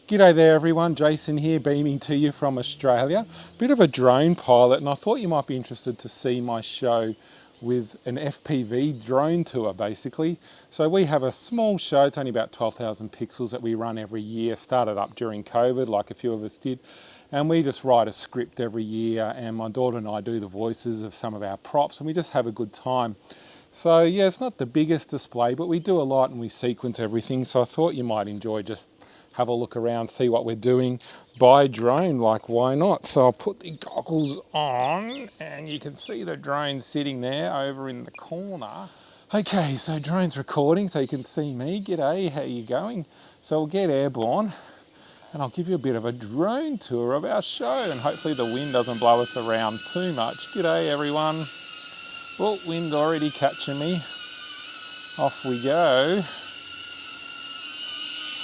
G'day there everyone, Jason here beaming to you from Australia. Bit of a drone pilot, and I thought you might be interested to see my show with an FPV drone tour basically. So we have a small show, it's only about 12,000 pixels that we run every year, started up during COVID like a few of us did. And we just write a script every year and my daughter and I do the voices of some of our props and we just have a good time. So yeah, it's not the biggest display, but we do a lot and we sequence everything. So I thought you might enjoy just have a look around, see what we're doing by drone, like why not? So I'll put the goggles on and you can see the drone sitting there over in the corner. Okay, so drone's recording so you can see me. G'day, how you going? So we'll get airborne and I'll give you a bit of a drone tour of our show and hopefully the wind doesn't blow us around too much. G'day everyone. Well, wind's already catching me. Off we go.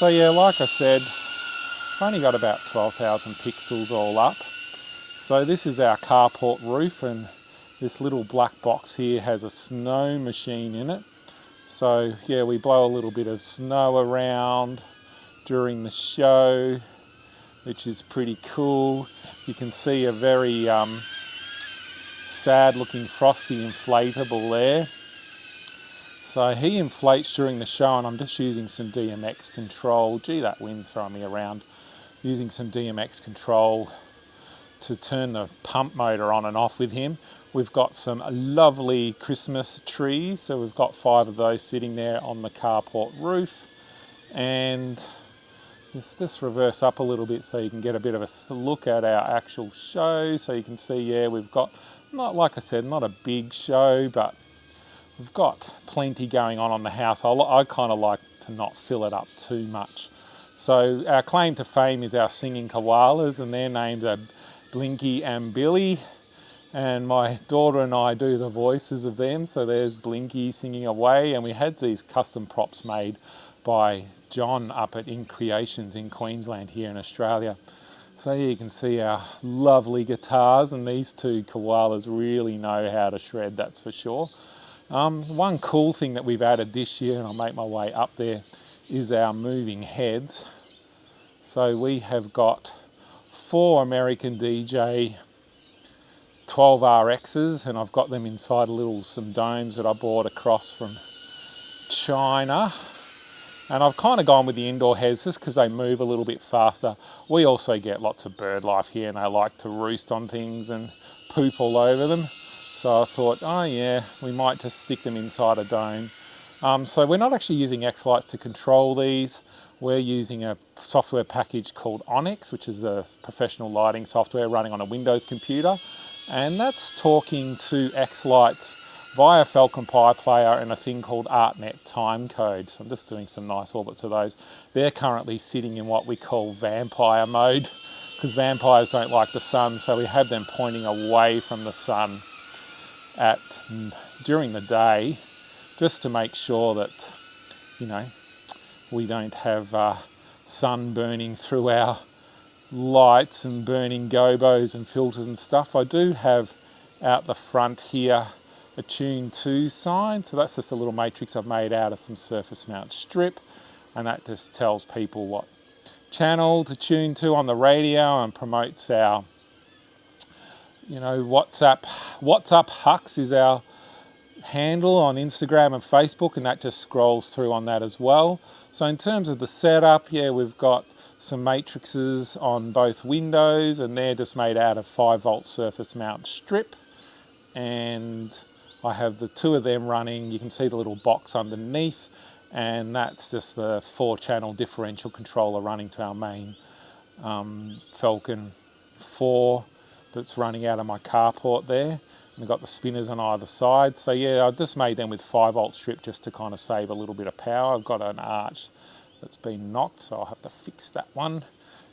So yeah, like I said, I've only got about 12,000 pixels all up. So this is our carport roof and this little black box here has a snow machine in it. So yeah, we blow a little bit of snow around during the show, which is pretty cool. You can see a very sad looking frosty inflatable there. So he inflates during the show and I'm just using some DMX control. Gee, that wind's throwing me around. Using some DMX control to turn the pump motor on and off with him. We've got some lovely Christmas trees. So we've got 5 of those sitting there on the carport roof. And let's just reverse up a little bit so you can get a bit of a look at our actual show. So you can see, yeah, we've got, not like I said, not a big show, but we've got plenty going on the house. I kind of like to not fill it up too much. So our claim to fame is our singing koalas and their names are Blinky and Billy. And my daughter and I do the voices of them. So there's Blinky singing away and we had these custom props made by John up at In Creations in Queensland here in Australia. So here you can see our lovely guitars and these 2 koalas really know how to shred, that's for sure. One cool thing that we've added this year, and I'll make my way up there, is our moving heads. So we have got 4 American DJ 12RXs, and I've got them inside some domes that I bought across from China. And I've kind of gone with the indoor heads just because they move a little bit faster. We also get lots of bird life here and they like to roost on things and poop all over them. So I thought, oh yeah, we might just stick them inside a dome. So we're not actually using X-Lights to control these. We're using a software package called Onyx, which is a professional lighting software running on a Windows computer. And that's talking to X-Lights via Falcon Pi Player and a thing called ArtNet timecode. So I'm just doing some nice orbits of those. They're currently sitting in what we call vampire mode because vampires don't like the sun. So we have them pointing away from the sun during the day, just to make sure that, you know, we don't have sun burning through our lights and burning gobos and filters and stuff. I do have out the front here a tune to sign, so that's just a little matrix I've made out of some surface mount strip, and that just tells people what channel to tune to on the radio and promotes our, you know, WhatsApp Hux is our handle on Instagram and Facebook, and that just scrolls through on that as well. So in terms of the setup, yeah, we've got some matrices on both windows and they're just made out of 5-volt surface mount strip. And I have the 2 of them running. You can see the little box underneath, and that's just the 4-channel differential controller running to our main Falcon 4 that's running out of my carport there. And we've got the spinners on either side. So yeah, I've just made them with 5-volt strip just to kind of save a little bit of power. I've got an arch that's been knocked, so I'll have to fix that one.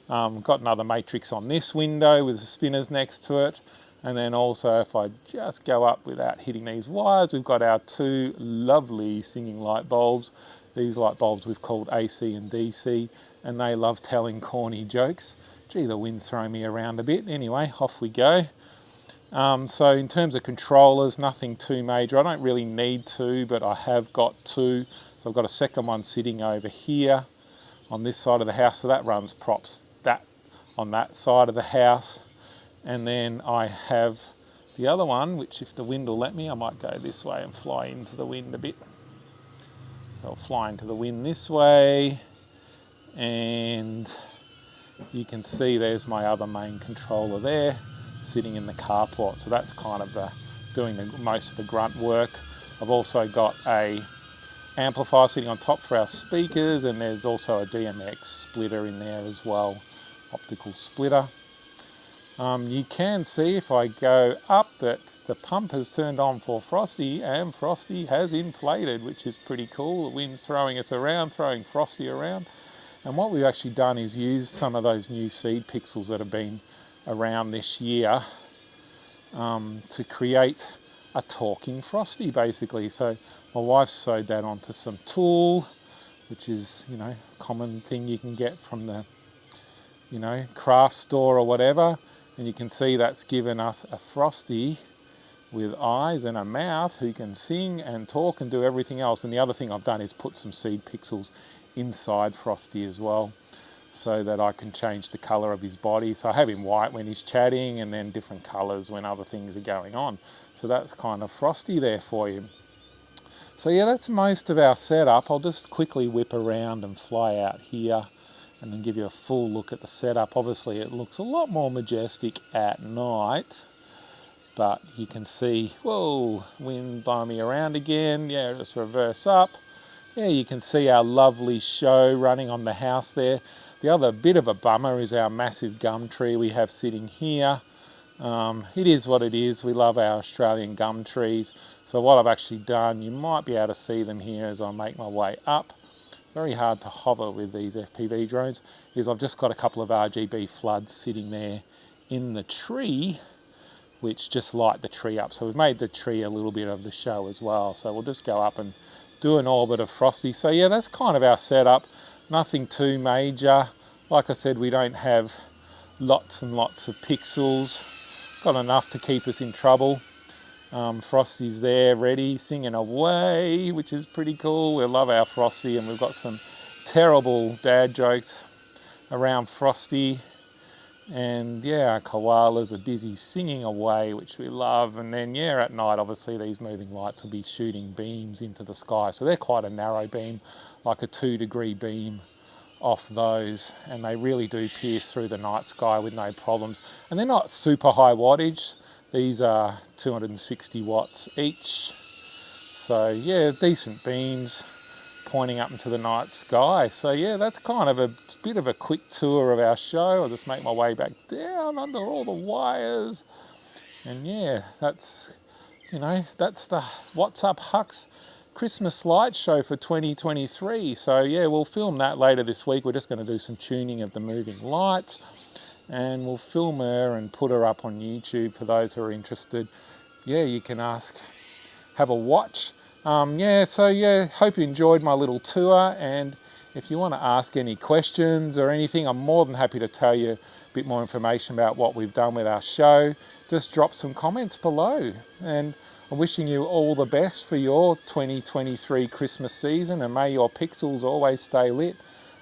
Got another matrix on this window with the spinners next to it. And then also if I just go up without hitting these wires, we've got our 2 lovely singing light bulbs. These light bulbs we've called AC and DC, and they love telling corny jokes. Gee, the wind's throwing me around a bit. Anyway, off we go. So in terms of controllers, nothing too major. I don't really need 2, but I have got 2. So I've got a second one sitting over here on this side of the house, so that runs props that on that side of the house. And then I have the other one, which if the wind will let me, I might go this way and fly into the wind a bit. So I'll fly into the wind this way, and you can see there's my other main controller there, sitting in the carport. So that's kind of doing most of the grunt work. I've also got a amplifier sitting on top for our speakers, and there's also a DMX splitter in there as well, optical splitter. You can see if I go up that the pump has turned on for Frosty, and Frosty has inflated, which is pretty cool. The wind's throwing us around, throwing Frosty around. And what we've actually done is used some of those new seed pixels that have been around this year to create a talking Frosty, basically. So my wife sewed that onto some tulle, which is, a common thing you can get from the, craft store or whatever. And you can see that's given us a Frosty with eyes and a mouth who can sing and talk and do everything else. And the other thing I've done is put some seed pixels inside Frosty as well, so that I can change the colour of his body. So I have him white when he's chatting, and then different colours when other things are going on. So that's kind of Frosty there for you. So yeah, that's most of our setup. I'll just quickly whip around and fly out here and then give you a full look at the setup. Obviously it looks a lot more majestic at night, but you can see, whoa, wind blowing me around again. Yeah, just reverse up. Yeah, you can see our lovely show running on the house there. The other bit of a bummer is our massive gum tree we have sitting here. It is what it is. We love our Australian gum trees. So what I've actually done, you might be able to see them here as I make my way up. Very hard to hover with these FPV drones, is I've just got a couple of RGB floods sitting there in the tree, which just light the tree up. So we've made the tree a little bit of the show as well. So we'll just go up and do an orbit of Frosty. So yeah, that's kind of our setup. Nothing too major. Like I said, we don't have lots and lots of pixels. Got enough to keep us in trouble. Frosty's there ready, singing away, which is pretty cool. We love our Frosty, and we've got some terrible dad jokes around Frosty. And yeah, our koalas are busy singing away, which we love. And then yeah, at night, obviously these moving lights will be shooting beams into the sky. So they're quite a narrow beam, like a 2-degree beam off those. And they really do pierce through the night sky with no problems. And they're not super high wattage. These are 260 watts each. So yeah, decent beams pointing up into the night sky. So yeah, that's kind of a bit of a quick tour of our show. I'll just make my way back down under all the wires. And yeah, that's the What's Up Hucks Christmas light show for 2023. So yeah, we'll film that later this week. We're just going to do some tuning of the moving lights, and we'll film her and put her up on YouTube for those who are interested. Yeah, you can have a watch. Hope you enjoyed my little tour, and if you want to ask any questions or anything, I'm more than happy to tell you a bit more information about what we've done with our show. Just drop some comments below, and I'm wishing you all the best for your 2023 Christmas season, and may your pixels always stay lit.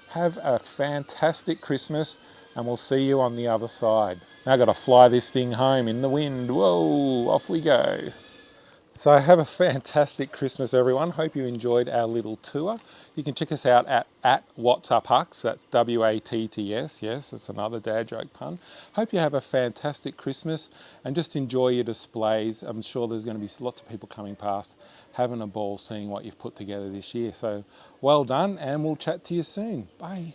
Have a fantastic Christmas, and we'll see you on the other side. Now I've got to fly this thing home in the wind. Whoa, off we go. So have a fantastic Christmas, everyone. Hope you enjoyed our little tour. You can check us out at What's Up Hucks. That's WATTS. Yes, it's another dad joke pun. Hope you have a fantastic Christmas and just enjoy your displays. I'm sure there's going to be lots of people coming past having a ball seeing what you've put together this year. So well done, and we'll chat to you soon. Bye.